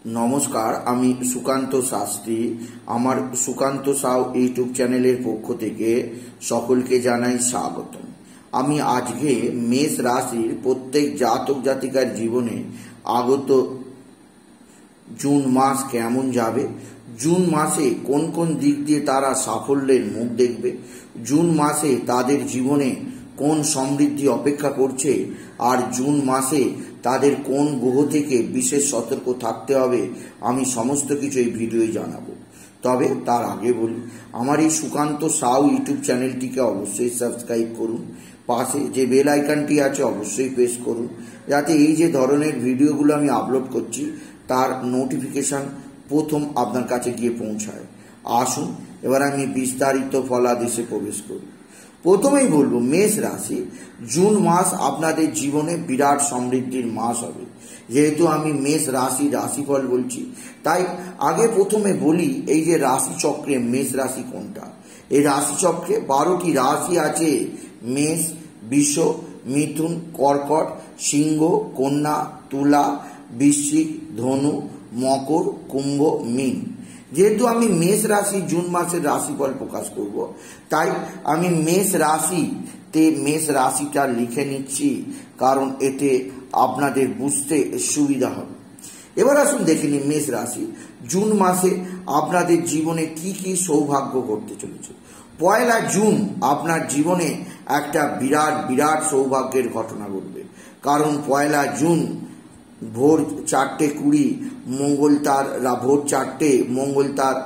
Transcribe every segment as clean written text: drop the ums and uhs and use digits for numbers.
नमस्कार आमी सुकान्त शास्त्री आमार सुकान्त साव यूट्यूब चैनेलेर पक्ष थेके सकलके जानाई स्वागतम। आमी आजके मेष राशिर प्रत्येक जातक जातिकार जीवने आगत जून मास केमन जाबे, जून मासे कोन कोन दिक दिए तारा साफल्येर मुख देखबे, जून मासे तादेर जीवने कोन समृद्धि अपेक्षा करछे और जून मासे तादेर कोन ग्रह थेके विशेष सतर्क थाकते हबे आमी समस्त किछु एई भिडियोय जानाबो। तबे तार आगे बोली आमार एई सुकान्त साउ यूट्यूब चैनेलटिके अवश्यई सबस्क्राइब करुन, पाशे जे बेल आइकनटी आछे अवश्यई प्रेस करुन जाते एई जे धरनेर भिडियोगुलो आमी आपलोड करछि तार नोटिफिकेशन प्रथम आपनार काछे गिये पौंछाय। आसुन एबार आमी विस्तारित फलादेशे प्रवेश करी। प्रथमेই বলবো মেষ রাশি জুন মাস আপনাদের জীবনে বিরাট সমৃদ্ধির মাস হবে। যেহেতু আমি মেষ রাশি রাশিফল বলছি তাই আগে প্রথমে বলি এই যে রাশি চক্রে মেষ রাশি কোনটা। এই রাশি চক্রে 12টি রাশি আছে, মেষ, বৃষ, মিথুন, কর্কট, সিংহ, কন্যা, তুলা, বৃশ্চিক, ধনু, মকর, কুম্ভ, মীন। যেহেতু আমি মেষ রাশি জুন মাসের রাশিফল প্রকাশ করব তাই আমি মেষ রাশিতে মেষ রাশিটা লিখে নিচ্ছি, কারণ এতে আপনাদের বুঝতে সুবিধা হবে। এবার আসুন দেখে নিই মেষ রাশি জুন মাসে আপনাদের জীবনে কি কি সৌভাগ্য ঘটতে চলেছে। পয়লা জুন আপনার জীবনে একটা বিরাট বিরাট সৌভাগ্যের ঘটনা ঘটবে, কারণ পয়লা জুন ভোর 4:20 মঙ্গল তার ভোর 4টে মঙ্গল তার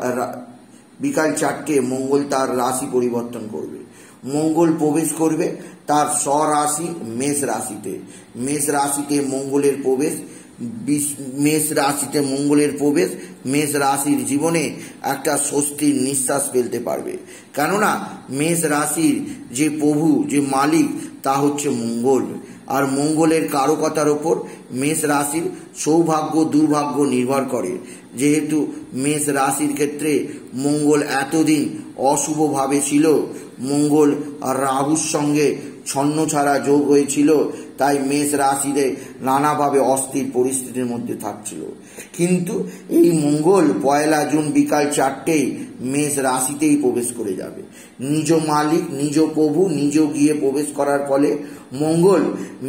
বিকাল 4টে মঙ্গল তার রাশি পরিবর্তন করবে। মঙ্গল প্রবেশ করবে তার স্বরাশি মেষ রাশিতে। মেষ রাশিতে মঙ্গলের প্রবেশ, মেষ রাশিতে মঙ্গলের প্রবেশ মেষ রাশির জীবনে একটা স্বস্তির নিঃশ্বাস ফেলতে পারবে, কেননা মেষ রাশির যে প্রভু যে মালিক তা হচ্ছে মঙ্গল। আর মঙ্গলের কারকতার ওপর মেষ রাশির সৌভাগ্য দুর্ভাগ্য নির্ভর করে। যেহেতু মেষ রাশির ক্ষেত্রে মঙ্গল এতদিন অশুভভাবে ছিল, মঙ্গল আর রাহুর সঙ্গে ছন্ন ছাড়া যোগ হয়েছিল, তাই মেষ রাশিতে নানাভাবে অস্থির পরিস্থিতির মধ্যে থাকছিল। কিন্তু এই মঙ্গল পয়লা জুন বিকাল 4টে মেষ রাশিতেই প্রবেশ করে যাবে। নিজ মালিক নিজ প্রভু নিজ গিয়ে প্রবেশ করার ফলে মঙ্গল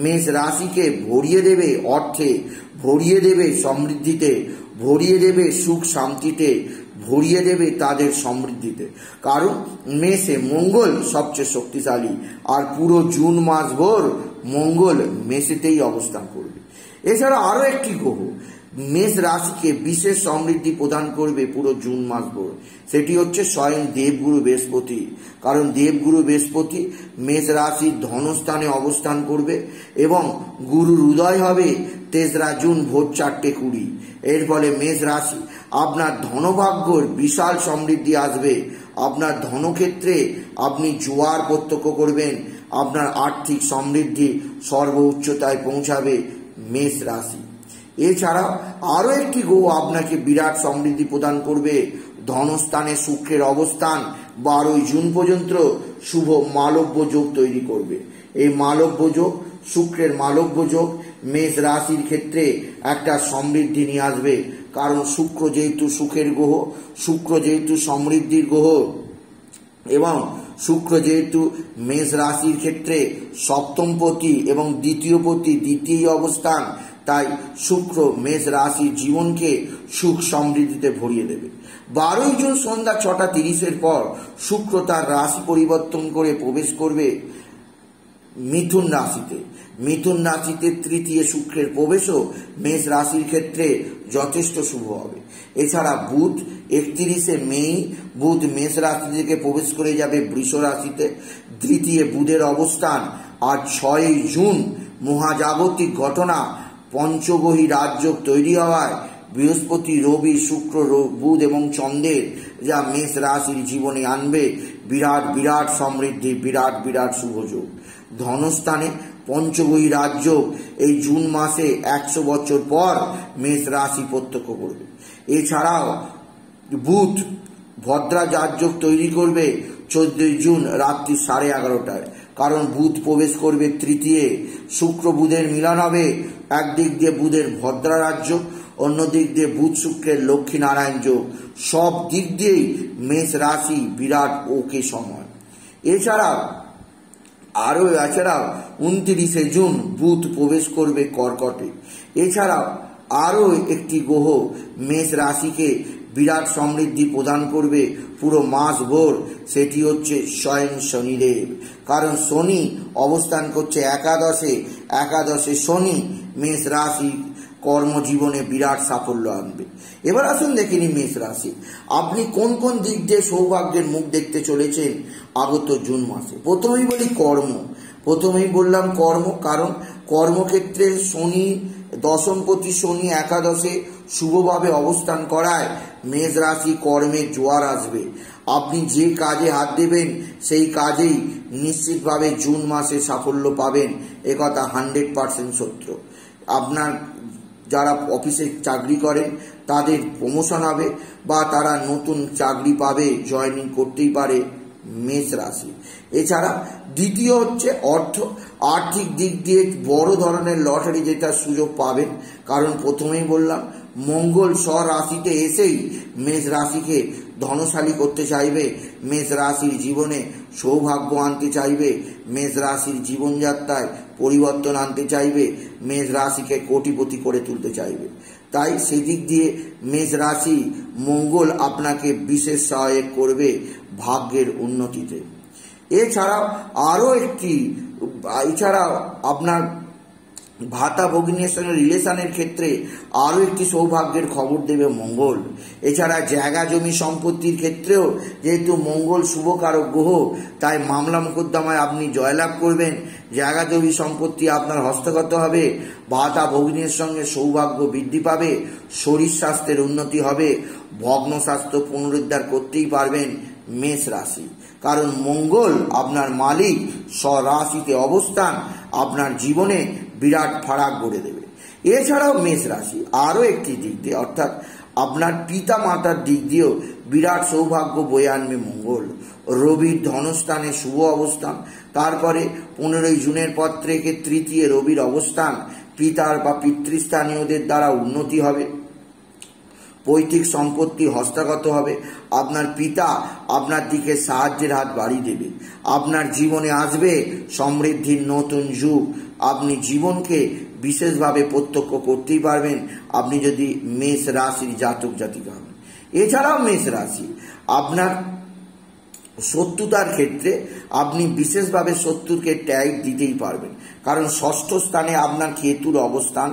মেষ রাশিকে ভরিয়ে দেবে অর্থে, ভরিয়ে দেবে সমৃদ্ধিতে, ভরিয়ে দেবে সুখ শান্তিতে, ভরিয়ে দেবে তাদের সমৃদ্ধিতে। কারণ মেষে মঙ্গল সবচেয়ে শক্তিশালী আর পুরো জুন মাস ভোর মঙ্গল মেষেতেই অবস্থান করবে। এছাড়া আরো একটি গ্রহ মেষ রাশিকে বিশেষ সমৃদ্ধি প্রদান করবে পুরো জুন মাস ভোর, সেটি হচ্ছে স্বয়ং দেবগুরু বৃহস্পতি। কারণ দেবগুরু বৃহস্পতি মেষ রাশির ধনস্থানে অবস্থান করবে এবং গুরুর উদয় হবে 3রা জুন ভোর 4:20। এর ফলে মেষ রাশি আপনার ধনভাগ্যর বিশাল সমৃদ্ধি আসবে। আপনার ধনক্ষেত্রে আপনি জোয়ার প্রত্যক্ষ করবেন, আপনার আর্থিক সমৃদ্ধি সর্বোচ্চতায় পৌঁছাবে মেষ রাশি। এছাড়াও আরো একটি গ্রহ আপনাকে বিরাট সমৃদ্ধি প্রদান করবে। ধনস্থানে শুক্রের অবস্থান 12ই জুন পর্যন্ত শুভ মালব্য যোগ তৈরি করবে। এই মালব্য যোগ শুক্রের মালব্য যোগ মেষ রাশির ক্ষেত্রে একটা সমৃদ্ধি নিয়ে আসবে, কারণ শুক্র যেহেতু সুখের গ্রহ, শুক্র যেহেতু সমৃদ্ধির গ্রহ এবং শুক্র যেহেতু মেষ রাশির ক্ষেত্রে সপ্তমপতি এবং দ্বিতীয়পতি দ্বিতীয় অবস্থান, তাই শুক্র মেষ রাশির জীবনকে সুখ সমৃদ্ধিতে ভরিয়ে দেবে। 12ই জুন সন্ধ্যা 6:30 পর শুক্র তার রাশি পরিবর্তন করে প্রবেশ করবে মিথুন রাশিতে। মিথুন রাশিতে তৃতীয় শুক্রের প্রবেশও মেষ রাশির ক্ষেত্রে যথেষ্ট শুভ হবে। এছাড়া বুধ 31শে মে বুধ মেষ রাশি থেকে প্রবেশ করে যাবে বৃষ রাশিতে। তৃতীয় বুধের অবস্থান আর 6ই জুন মহাজাগতিক ঘটনা পঞ্চগ্রহী রাজযোগ তৈরি হওয়ায় বৃহস্পতি রবি শুক্র বুধ এবং চন্দ্রের যা মেষ রাশির জীবনে আনবে বিরাট বিরাট সমৃদ্ধি, বিরাট বিরাট শুভযোগ। ধনস্থানে পঞ্চগ্রহী রাজযোগ এই জুন মাসে 100 বছর পর মেষ রাশি প্রত্যক্ষ করবে। এছাড়াও বুধ ভদ্রা রাজযোগ তৈরি করবে 14ই জুন রাত্রি 11:30টায়, কারণ বুধ প্রবেশ করবে তৃতীয়, শুক্র বুধের মিলন হবে। একদিক দিয়ে বুধের ভদ্রা রাজযোগ, অন্য দিক দিয়ে বুধ শুক্রের লক্ষ্মী নারায়ণ যোগ, সব দিক দিয়েই মেষ রাশি বিরাট ওকে সময়। এছাড়াও 29শে জুন বুধ প্রবেশ করবে কর্কটে। এছাড়াও আরও একটি গ্রহ মেষ রাশিকে বিরাট সমৃদ্ধি প্রদান করবে পুরো মাস ভোর, সেটি হচ্ছে স্বয়ং শনিদেব। কারণ শনি অবস্থান করছে একাদশে শনি মেষ রাশি কর্মজীবনে বিরাট সাফল্য আনবে। এবার আসুন দেখে নি মেষ রাশি আপনি কোন কোন দিক দিয়ে সৌভাগ্যের মুখ দেখতে চলেছেন আগত জুন মাসে। প্রথমেই বললাম কর্ম, কারণ কর্মক্ষেত্রে শনি দশমপতি শনি একাদশে শুভভাবে অবস্থান করায় মেষ রাশি কর্মের জোয়ার আসবে। আপনি যে কাজে হাত দেবেন সেই কাজেই নিশ্চিতভাবে জুন মাসে সাফল্য পাবেন, একথা 100% সত্য। আপনার যারা অফিসে চাকরি করেন তাদের প্রমোশন হবে বা তারা নতুন চাকরি পাবে, জয়েনিং করতেই পারে মেষ রাশি। এছাড়া দ্বিতীয় হচ্ছে আর্থিক দিক দিয়ে বড় ধরনের লটারি যেটা সুযোগ পাবেন, কারণ প্রথমেই বললাম মঙ্গল স্বরাশিতে এসেই মেষ রাশিকে ধনশালী করতে চাইবে, মেষ রাশির জীবনে সৌভাগ্য আনতে চাইবে, মেষ রাশির জীবনযাত্রায় পরিবর্তন আনতে চাইবে, মেষ রাশিকে কোটিপতি করে তুলতে চাইবে। তাই সেদিক দিয়ে মেষ রাশি মঙ্গল আপনাকে বিশেষ সহায়ক করবে ভাগ্যের উন্নতিতে। এছাড়াও আপনার ভাতা ভগিনীর সঙ্গে রিলেশনের ক্ষেত্রে আরও একটি সৌভাগ্যের খবর দেবে মঙ্গল। এছাড়া জায়গা জমি সম্পত্তির ক্ষেত্রেও যেহেতু মঙ্গল শুভকারক গ্রহ, তাই মামলা মোকদ্দমায় আপনি জয়লাভ করবেন, জায়গা জমি সম্পত্তি আপনার হস্তগত হবে, ভাতা ভগিনীর সঙ্গে সৌভাগ্য বৃদ্ধি পাবে, শরীর স্বাস্থ্যের উন্নতি হবে, ভগ্ন স্বাস্থ্য পুনরুদ্ধার করতেই পারবেন মেষ রাশি। কারণ মঙ্গল আপনার মালিক স্বরাশিতে অবস্থান আপনার জীবনে বিরাট ফারাক গড়ে দেবে। এছাড়াও মেষ রাশি আরও একটি দিক দিয়ে অর্থাৎ আপনার পিতা মাতার দিক দিয়েও বিরাট সৌভাগ্য বয়ে আনবে মঙ্গল। রবির ধনস্থানে শুভ অবস্থান, তারপরে 15 জুনের পর থেকে তৃতীয় রবির অবস্থান, পিতার বা পিতৃস্থানীয়দের দ্বারা উন্নতি হবে, পৈতৃক সম্পত্তি হস্তগত হবে, আপনার পিতা আপনার দিকে সাহায্যের হাত বাড়িয়ে দেবে, আপনার জীবনে আসবে সমৃদ্ধির নতুন যুগ। আপনি জীবনকে বিশেষভাবে প্রত্যক্ষ করতেই পারবেন আপনি যদি মেষ রাশির জাতক জাতিকা হন। এছাড়াও মেষ রাশি আপনার শত্রুতার ক্ষেত্রে আপনি বিশেষভাবে শত্রুকে ট্যাগ দিতেই পারবেন, কারণ ষষ্ঠ স্থানে আপনার কেতুর অবস্থান,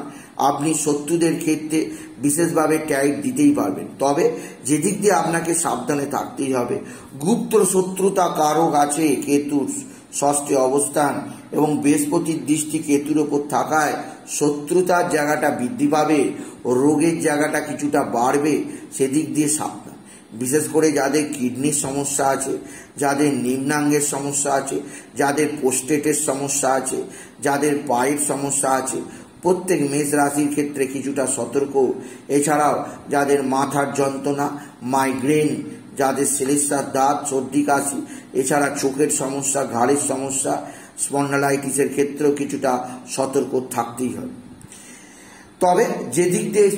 আপনি শত্রুদের ক্ষেত্রে বিশেষভাবে ট্যাগ দিতেই পারবেন। তবে যেদিক দিয়ে আপনাকে সাবধানে থাকতেই হবে, গুপ্ত শত্রুতা কারক আছে কেতুর ষষ্ঠে অবস্থান এবং বৃহস্পতির দৃষ্টি কেতুর ওপর থাকায় শত্রুতার জায়গাটা বৃদ্ধি পাবে, রোগের জায়গাটা কিছুটা বাড়বে, সেদিক দিয়ে সাবধান। বিশেষ করে যাদের কিডনির সমস্যা আছে, যাদের নিম্নাঙ্গের সমস্যা আছে, যাদের প্রোস্টেটের সমস্যা আছে, যাদের পায়ের সমস্যা আছে, প্রত্যেক মেষ রাশির ক্ষেত্রে কিছুটা সতর্ক। এছাড়াও যাদের মাথার যন্ত্রণা, মাইগ্রেন, যাদের শ্লেষ্মার দাঁত, সর্দি কাশি, এছাড়া চোখের সমস্যা, ঘাড়ের সমস্যা, স্পন্ডালাইটিসের ক্ষেত্রেও কিছুটা সতর্ক থাকতেই হবে। তবে যেদিক দিয়ে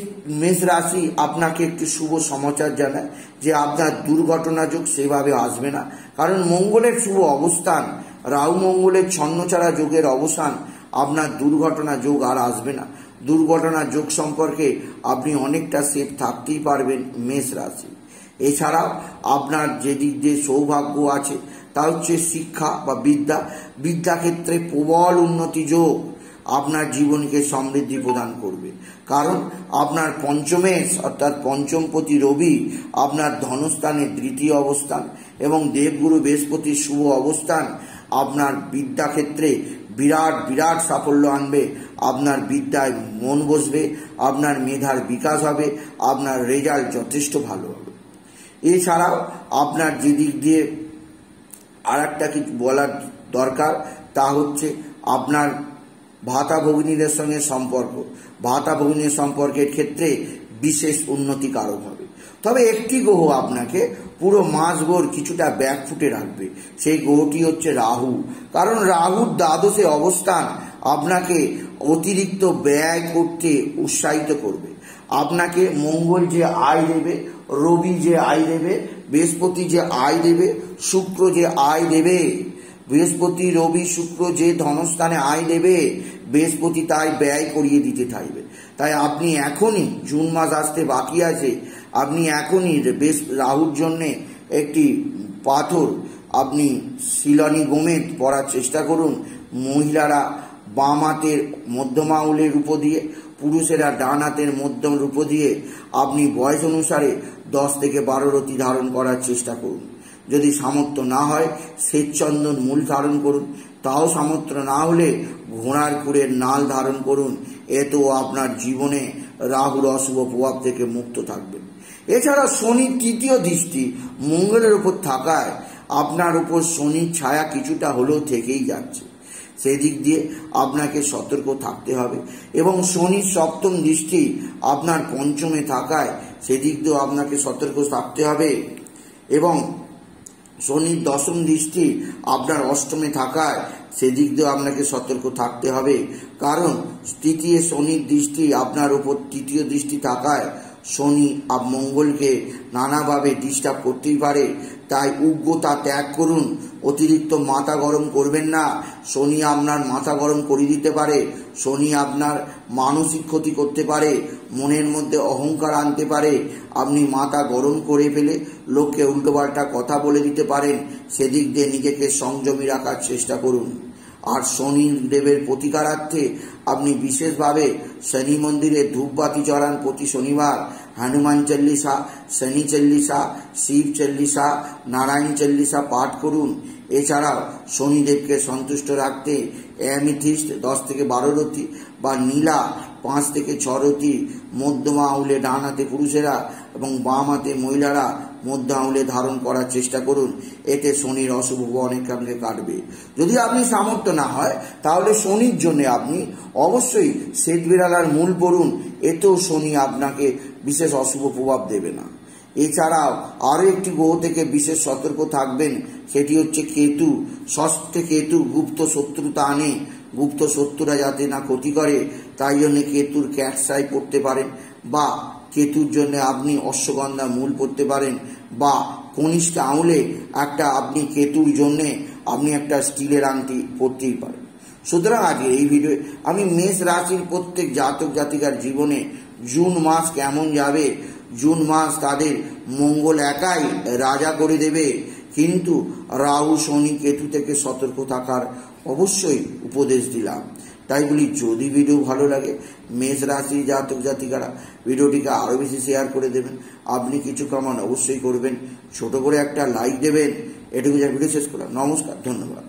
মেষ রাশি আপনাকে একটি শুভ সমাচার জানায় যে আপনার দুর্ঘটনা যোগ সেভাবে আসবে না, কারণ মঙ্গলের শুভ অবস্থান, রাহু মঙ্গলের ছন্নছাড়া যোগের অবসান, আপনার দুর্ঘটনা যোগ আর আসবে না। দুর্ঘটনা যোগ সম্পর্কে আপনি অনেকটা সেফ থাকতেই পারবেন মেষ রাশি। এছাড়াও আপনার যেদিক দিয়ে সৌভাগ্য আছে তা হচ্ছে শিক্ষা বা বিদ্যাক্ষেত্রে প্রবল উন্নতি যোগ আপনার জীবনকে সমৃদ্ধি প্রদান করবে, কারণ আপনার পঞ্চমেশ অর্থাৎ পঞ্চমপতি রবি আপনার ধনস্থানে তৃতীয় অবস্থান এবং দেবগুরু বৃহস্পতির শুভ অবস্থান আপনার বিদ্যাক্ষেত্রে বিরাট সাফল্য আনবে। আপনার বিদ্যায় মন বসবে, আপনার মেধার বিকাশ হবে, আপনার রেজাল্ট যথেষ্ট ভালো হবে। এছাড়াও আপনার যেদিক দিয়ে আর একটা কিছু বলার দরকার তা হচ্ছে আপনার ভাতা ভগিনীদের সঙ্গে সম্পর্ক, ভাতা ভগিনীর সম্পর্কের ক্ষেত্রে বিশেষ উন্নতি কারক হবে। তবে একটি গ্রহ আপনাকে পুরো মাসভর কিছুটা ব্যাকফুটে রাখবে, সেই গ্রহটি হচ্ছে রাহু। কারণ রাহুর দ্বাদশে অবস্থান আপনাকে অতিরিক্ত ব্যয় করতে উৎসাহিত করবে, আপনাকে মঙ্গল যে আয় দেবে, রবি যে আয় দেবে, বৃহস্পতি যে আয় দেবে, শুক্র যে আয় দেবে, বৃহস্পতি রবি শুক্র যে ধনস্থানে আয় দেবে, বৃহস্পতি তাই ব্যয় করিয়ে দিতে থাকবে। তাই আপনি এখনই, জুন মাস আসতে বাকি আছে, আপনি এখনই রাহুর জন্যে একটি পাথর আপনি শিলানি গোমেদ পরার চেষ্টা করুন। মহিলারা বাম হাতের মধ্যমা আঙুলের উপর দিয়ে, পুরুষেরা ডান হাতের মধ্যম উপর দিয়ে আপনি বয়স অনুসারে 10 থেকে 12 রতি ধারণ করার চেষ্টা করুন। যদি সামর্থ্য না হয় শ্বেতচন্দন মূল ধারণ করুন, তাও সামর্থ্য না হলে ঘোড়ার খুরের নাল ধারণ করুন। এতেও আপনার জীবনে রাহুর অশুভ প্রভাব থেকে মুক্ত থাকবেন। এছাড়া শনির তৃতীয় দৃষ্টি মঙ্গলের উপর থাকায় আপনার উপর শনির ছায়া কিছুটা হলেও থেকেই যাচ্ছে, সেদিক দিয়ে আপনাকে সতর্ক থাকতে হবে। এবং শনির সপ্তম দৃষ্টি আপনার পঞ্চমে থাকায় সেদিক দিয়েও আপনাকে সতর্ক থাকতে হবে। এবং শনির দশম দৃষ্টি আপনার অষ্টমে থাকায় সেদিক দিয়েও আপনাকে সতর্ক থাকতে হবে। কারণ তৃতীয় শনির দৃষ্টি আপনার উপর তৃতীয় দৃষ্টি থাকায় শনি মঙ্গলকে নানাভাবে ডিস্টার্ব করতেই পারে। তাই উগ্রতা ত্যাগ করুন, অতিরিক্ত মাথা গরম করবেন না। শনি আপনার মাথা গরম করে দিতে পারে, শনি আপনার মানসিক ক্ষতি করতে পারে, মনের মধ্যে অহংকার আনতে পারে। আপনি মাথা গরম করে ফেলে লোককে উল্টোপাল্টা কথা বলে দিতে পারেন। সেদিক দিয়ে নিজেকে সংযমী রাখার চেষ্টা করুন। আর শনি দেবের প্রতিকারার্থে আপনি বিশেষভাবে শনি মন্দিরে ধূপবাতি জ্বালান প্রতি শনিবার। হনুমান চল্লিশা, শনি চল্লিশা, শিব চল্লিশা, নারায়ণ চল্লিশা পাঠ করুন। এছাড়াও শনিদেবকে সন্তুষ্ট রাখতে অ্যামিথিস্ট 10 থেকে 12 রতি বা নীলা 5 থেকে 6 রতি মধ্যমা আঙুলে ডান হাতে পুরুষেরা এবং বাম হাতে মহিলারা মধ্য আঙুলে ধারণ করার চেষ্টা করুন। এতে শনির অশুভ অনেকাংশে কাটবে। যদি আপনি সামর্থ্য না হয় তাহলে শনির জন্য আপনি অবশ্যই শ্বেত বিড়ালার মূল পড়ুন, এতেও শনি আপনাকে বিশেষ অশুভ প্রভাব দেবে না। এছাড়াও আরও একটি গ্রহ থেকে বিশেষ সতর্ক থাকবেন, সেটি হচ্ছে কেতু। ষষ্ঠে কেতু গুপ্ত শত্রুতা আনে, গুপ্ত শত্রুরা যাতে না ক্ষতি করে তাই জন্য কেতুর ক্যাটসাই পড়তে পারেন, বা কেতুর জন্য আপনি অশ্বগন্ধা মূল পড়তে পারেন, বা কনিষ্ঠ আঙুলে আপনি কেতুর জন্যে আপনি একটা স্টিলের আংটি পড়তেই পারেন। সুতরাং আজকে এই ভিডিও আমি মেষ রাশির প্রত্যেক জাতক জাতিকার জীবনে জুন মাস কেমন যাবে, জুন মাস তাদের মঙ্গল একাই রাজা করে দেবে, কিন্তু রাহু শনি কেতু থেকে সতর্ক থাকার অবশ্যই উপদেশ দিলাম। তাই বলি, যদি ভিডিও ভালো লাগে মেষ রাশির জাতক জাতিকারা ভিডিওটিকে আরও বেশি শেয়ার করে দেবেন। আপনি কিছু কামান অবশ্যই করবেন, ছোট করে একটা লাইক দেবেন। এটুকু যা ভিডিও শেষ করলাম। নমস্কার, ধন্যবাদ।